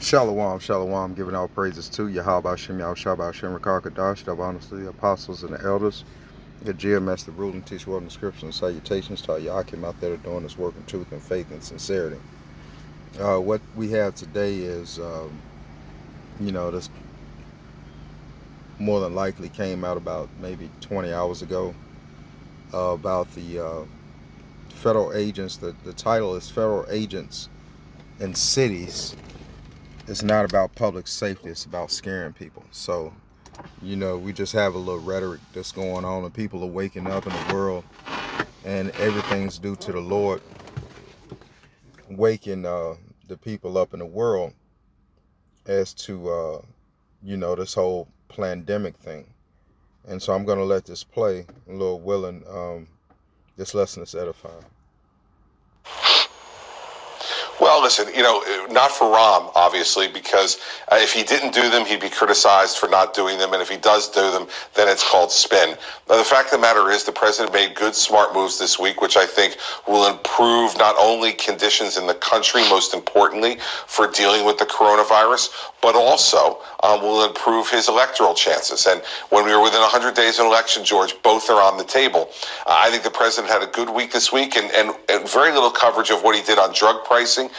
Shalom, shalom, giving all praises to Yahweh Shem Yahushua Shem Rakar Kadash, honestly, the apostles and the elders, the GMS, the rule and teach world and scripture and salutations to all Yakim out there doing this work in truth and faith and sincerity. What we have today is, this more than likely came out about maybe 20 hours ago about the federal agents. The title is Federal Agents in Cities. It's not about public safety, it's about scaring people. So, we just have a little rhetoric that's going on, and people are waking up in the world, and everything's due to the Lord waking the people up in the world as to, this whole pandemic thing. And so I'm going to let this play, a little willing. This lesson is edifying. Well, listen, not for Rahm, obviously, because if he didn't do them, he'd be criticized for not doing them. And if he does do them, then it's called spin. Now, the fact of the matter is the president made good, smart moves this week, which I think will improve not only conditions in the country, most importantly, for dealing with the coronavirus, but also will improve his electoral chances. And when we were within 100 days of an election, George, both are on the table. I think the president had a good week this week and very little coverage of what he did on drug pricing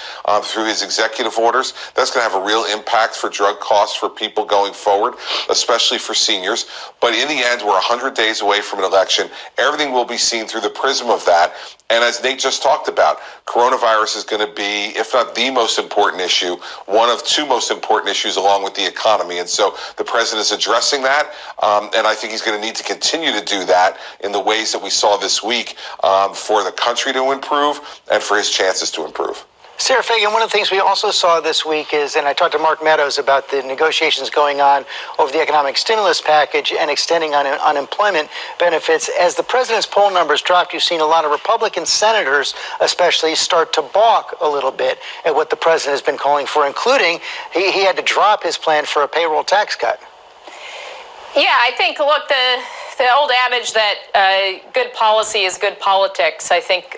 through his executive orders. That's going to have a real impact for drug costs for people going forward, especially for seniors. But in the end, we're 100 days away from an election. Everything will be seen through the prism of that. And as Nate just talked about, coronavirus is going to be, if not the most important issue, one of two most important issues along with the economy. And so the president is addressing that. And I think he's going to need to continue to do that in the ways that we saw this week for the country to improve and for his chances to improve. Sarah Fagan, one of the things we also saw this week is, and I talked to Mark Meadows about the negotiations going on over the economic stimulus package and extending unemployment benefits. As the president's poll numbers dropped, you've seen a lot of Republican senators especially start to balk a little bit at what the president has been calling for, including he had to drop his plan for a payroll tax cut. Yeah, I think, look, the old adage that good policy is good politics, I think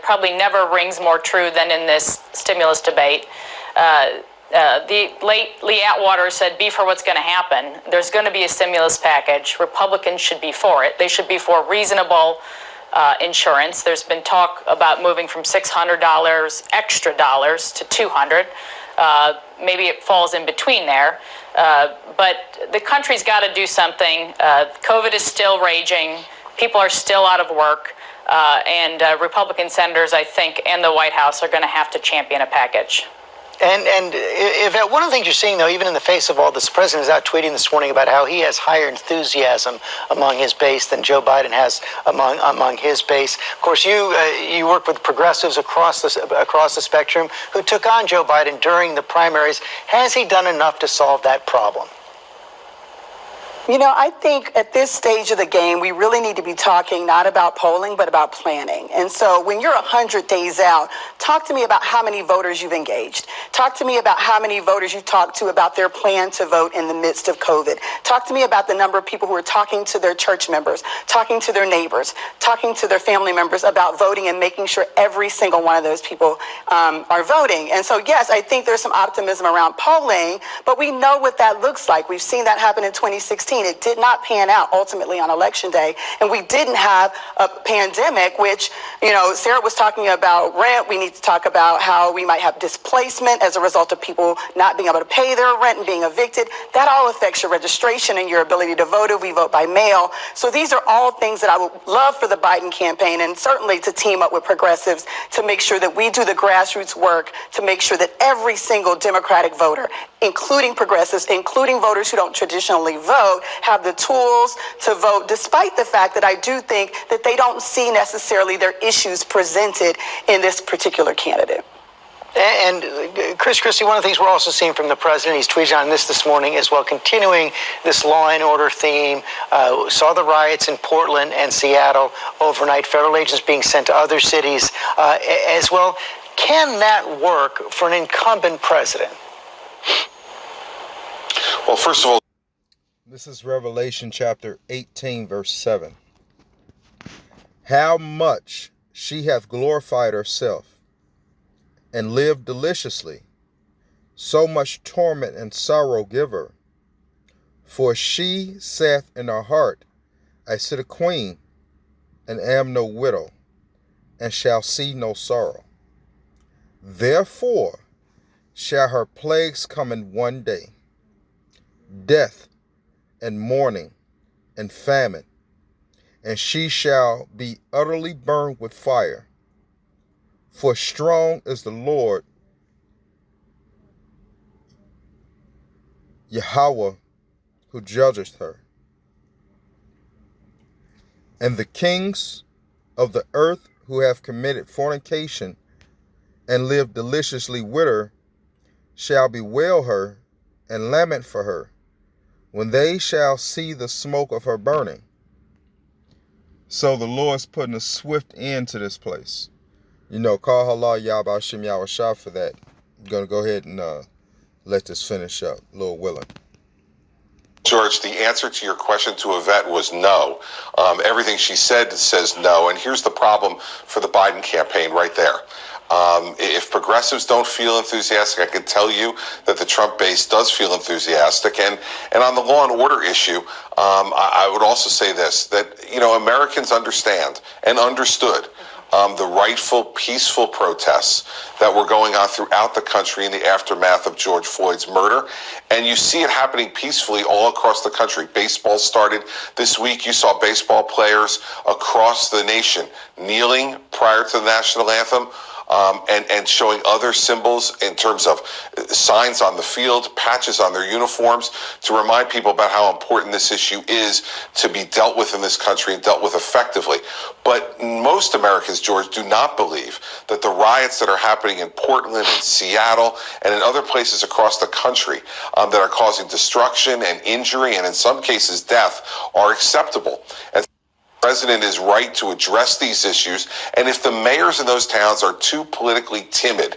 probably never rings more true than in this stimulus debate. The late Lee Atwater said, be for what's going to happen. There's going to be a stimulus package. Republicans should be for it. They should be for reasonable insurance. There's been talk about moving from $600 extra dollars to $200. Maybe it falls in between there. But the country's got to do something. COVID is still raging. People are still out of work. And Republican senators, I think, and the White House are going to have to champion a package. And if one of the things you're seeing, though, even in the face of all this, the president is out tweeting this morning about how he has higher enthusiasm among his base than Joe Biden has among his base. Of course, you work with progressives across the spectrum who took on Joe Biden during the primaries. Has he done enough to solve that problem? I think at this stage of the game, we really need to be talking not about polling, but about planning. And so when you're 100 days out, talk to me about how many voters you've engaged. Talk to me about how many voters you talked to about their plan to vote in the midst of COVID. Talk to me about the number of people who are talking to their church members, talking to their neighbors, talking to their family members about voting and making sure every single one of those people are voting. And so, yes, I think there's some optimism around polling, but we know what that looks like. We've seen that happen in 2016. It did not pan out ultimately on Election Day. And we didn't have a pandemic, which, Sarah was talking about rent. We need to talk about how we might have displacement as a result of people not being able to pay their rent and being evicted. That all affects your registration and your ability to vote if we vote by mail. So these are all things that I would love for the Biden campaign and certainly to team up with progressives to make sure that we do the grassroots work to make sure that every single Democratic voter, including progressives, including voters who don't traditionally vote, have the tools to vote, despite the fact that I do think that they don't see necessarily their issues presented in this particular candidate. And Chris Christie, one of the things we're also seeing from the president, he's tweeted on this morning as well, continuing this law and order theme. Saw the riots in Portland and Seattle overnight, federal agents being sent to other cities as well. Can that work for an incumbent president? Well, first of all, this is Revelation chapter 18, verse 7. How much she hath glorified herself and lived deliciously, so much torment and sorrow give her. For she saith in her heart, I sit a queen, and am no widow, and shall see no sorrow. Therefore shall her plagues come in one day, death and mourning and famine, and she shall be utterly burned with fire. For strong is the Lord Yahweh who judgeth her. And the kings of the earth who have committed fornication and lived deliciously with her shall bewail her and lament for her when they shall see the smoke of her burning. So the Lord's putting a swift end to this place. You know, call halal Yahweh Hashem Yahweh Shah for that. I'm going to go ahead and let this finish up. Lord willing. George, the answer to your question to Yvette was no. Everything she said says no. And here's the problem for the Biden campaign right there. If progressives don't feel enthusiastic, I can tell you that the Trump base does feel enthusiastic. And on the law and order issue, I would also say this, that, you know, Americans understand and understood the rightful, peaceful protests that were going on throughout the country in the aftermath of George Floyd's murder. And you see it happening peacefully all across the country. Baseball started this week. You saw baseball players across the nation kneeling prior to the national anthem. And showing other symbols in terms of signs on the field, patches on their uniforms, to remind people about how important this issue is to be dealt with in this country and dealt with effectively. But most Americans, George, do not believe that the riots that are happening in Portland and Seattle and in other places across the country that are causing destruction and injury and in some cases death are acceptable. And the president is right to address these issues, and if the mayors in those towns are too politically timid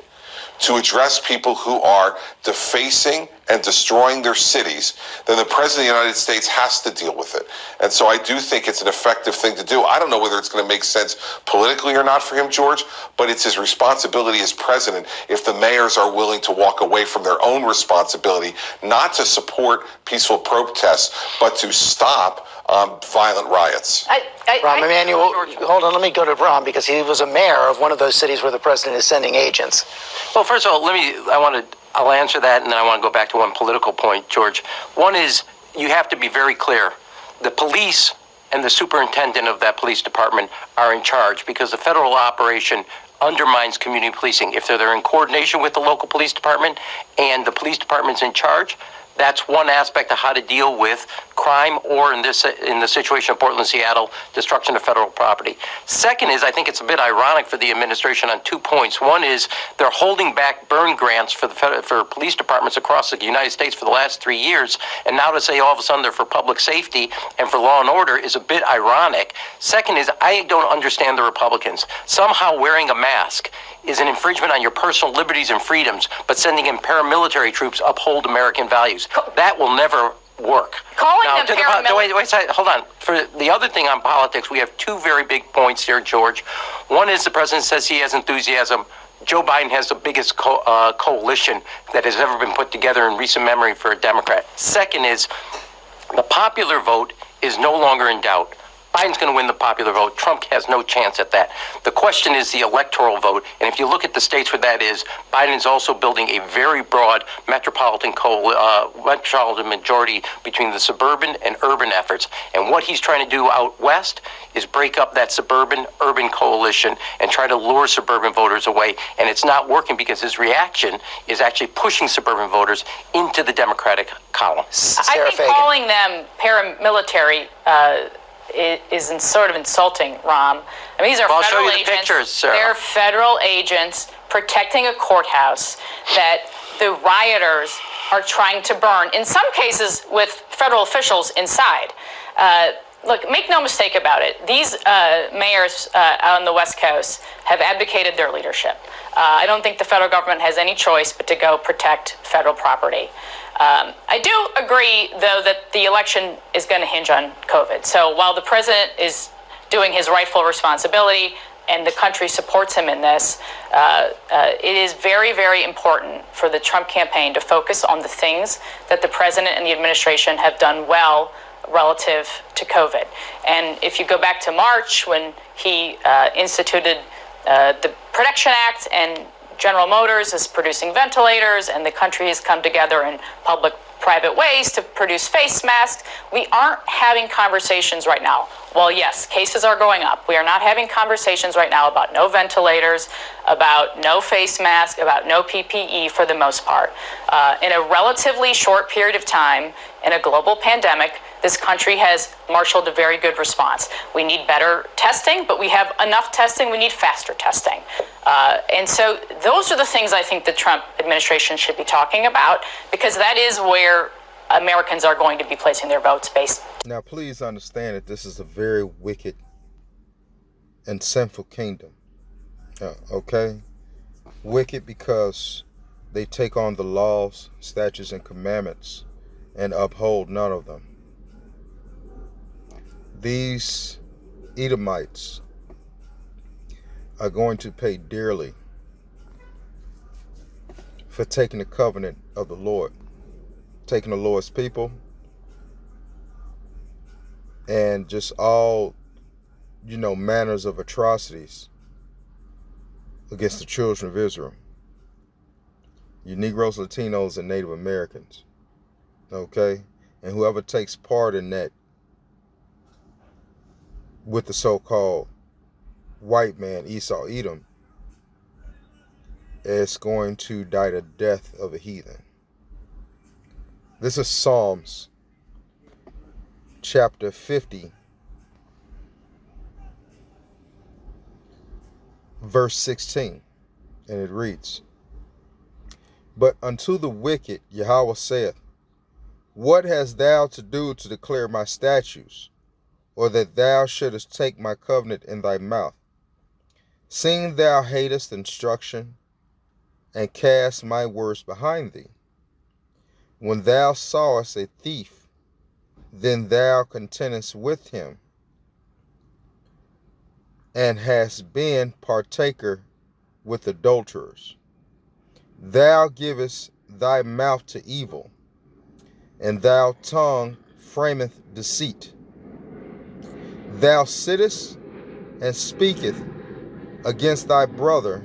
to address people who are defacing and destroying their cities, then the president of the United States has to deal with it. And so I do think it's an effective thing to do. I don't know whether it's going to make sense politically or not for him, George, but it's his responsibility as president if the mayors are willing to walk away from their own responsibility, not to support peaceful protests, but to stop violent riots. Rahm Emanuel, hold on, let me go to Rahm, because he was a mayor of one of those cities where the president is sending agents. Well, first of all, I'll answer that, and then I want to go back to one political point, George. One is, you have to be very clear. The police and the superintendent of that police department are in charge, because the federal operation undermines community policing. If they're in coordination with the local police department and the police department's in charge, that's one aspect of how to deal with crime, or in the situation of Portland, Seattle, destruction of federal property. Second is, I think it's a bit ironic for the administration on 2 points. One is they're holding back burn grants for police departments across the United States for the last 3 years, and now to say all of a sudden they're for public safety and for law and order is a bit ironic. Second is, I don't understand the Republicans. Somehow wearing a mask is an infringement on your personal liberties and freedoms, but sending in paramilitary troops uphold American values. That will never work. Calling now, them wait, hold on. For the other thing on politics, we have two very big points here, George. One is the president says he has enthusiasm. Joe Biden has the biggest coalition that has ever been put together in recent memory for a Democrat. Second is the popular vote is no longer in doubt. Biden's going to win the popular vote. Trump has no chance at that. The question is the electoral vote. And if you look at the states where that is, Biden's also building a very broad metropolitan majority between the suburban and urban efforts. And what he's trying to do out west is break up that suburban-urban coalition and try to lure suburban voters away. And it's not working because his reaction is actually pushing suburban voters into the Democratic column. I think calling them paramilitary is sort of insulting, Rahm. I mean, these are federal agents. Pictures, Sarah. They're federal agents protecting a courthouse that the rioters are trying to burn, in some cases with federal officials inside. Look, make no mistake about it. These mayors on the West Coast have abdicated their leadership. I don't think the federal government has any choice but to go protect federal property. I do agree, though, that the election is going to hinge on COVID. So while the president is doing his rightful responsibility, and the country supports him in this, it is very, very important for the Trump campaign to focus on the things that the president and the administration have done well relative to COVID. And if you go back to March, when he instituted the Protection Act, and General Motors is producing ventilators, and the country has come together in public-private ways to produce face masks, we aren't having conversations right now. Well, yes, cases are going up. We are not having conversations right now about no ventilators, about no face masks, about no PPE for the most part. In a relatively short period of time, in a global pandemic, this country has marshaled a very good response. We need better testing, but we have enough testing. We need faster testing. And so those are the things I think the Trump administration should be talking about, because that is where Americans are going to be placing their votes based. Now, please understand that this is a very wicked and sinful kingdom. Okay? Wicked because they take on the laws, statutes, and commandments and uphold none of them. These Edomites are going to pay dearly for taking the covenant of the Lord, taking the Lord's people, and just all, manners of atrocities against the children of Israel. You Negroes, Latinos, and Native Americans. Okay? And whoever takes part in that with the so-called white man, Esau, Edom, is going to die the death of a heathen. This is Psalms chapter 50, verse 16, and it reads, "But unto the wicked Yahweh saith, What hast thou to do to declare my statutes, or that thou shouldest take my covenant in thy mouth? Seeing thou hatest instruction, and cast my words behind thee. When thou sawest a thief, then thou contendest with him, and hast been partaker with adulterers. Thou givest thy mouth to evil, and thy tongue frameth deceit. Thou sittest and speakest against thy brother,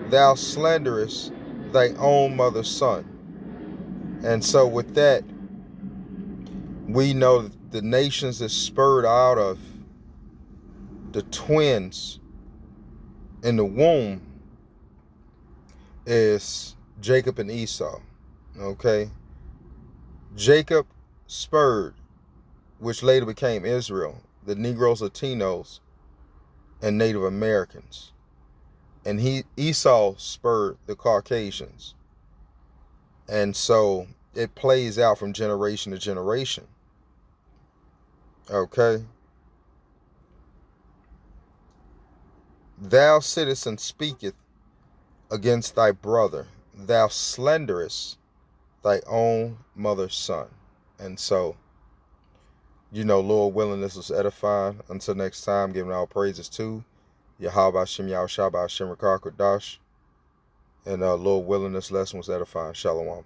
thou slanderest thy own mother's son." And so with that, we know that the nations that spurred out of the twins in the womb is Jacob and Esau. Okay? Jacob spurred, which later became Israel, the Negroes, Latinos, and Native Americans. And Esau spurred the Caucasians. And so it plays out from generation to generation. Okay? Thou sittest and speakest against thy brother. Thou slanderest thy own mother's son. And so, Lord willing, this was edifying. Until next time, giving all praises to Yahweh Hashem, Yahweh Shabbat, Hashem Rakar Kodash. And Lord willing, this lesson was edifying. Shalom.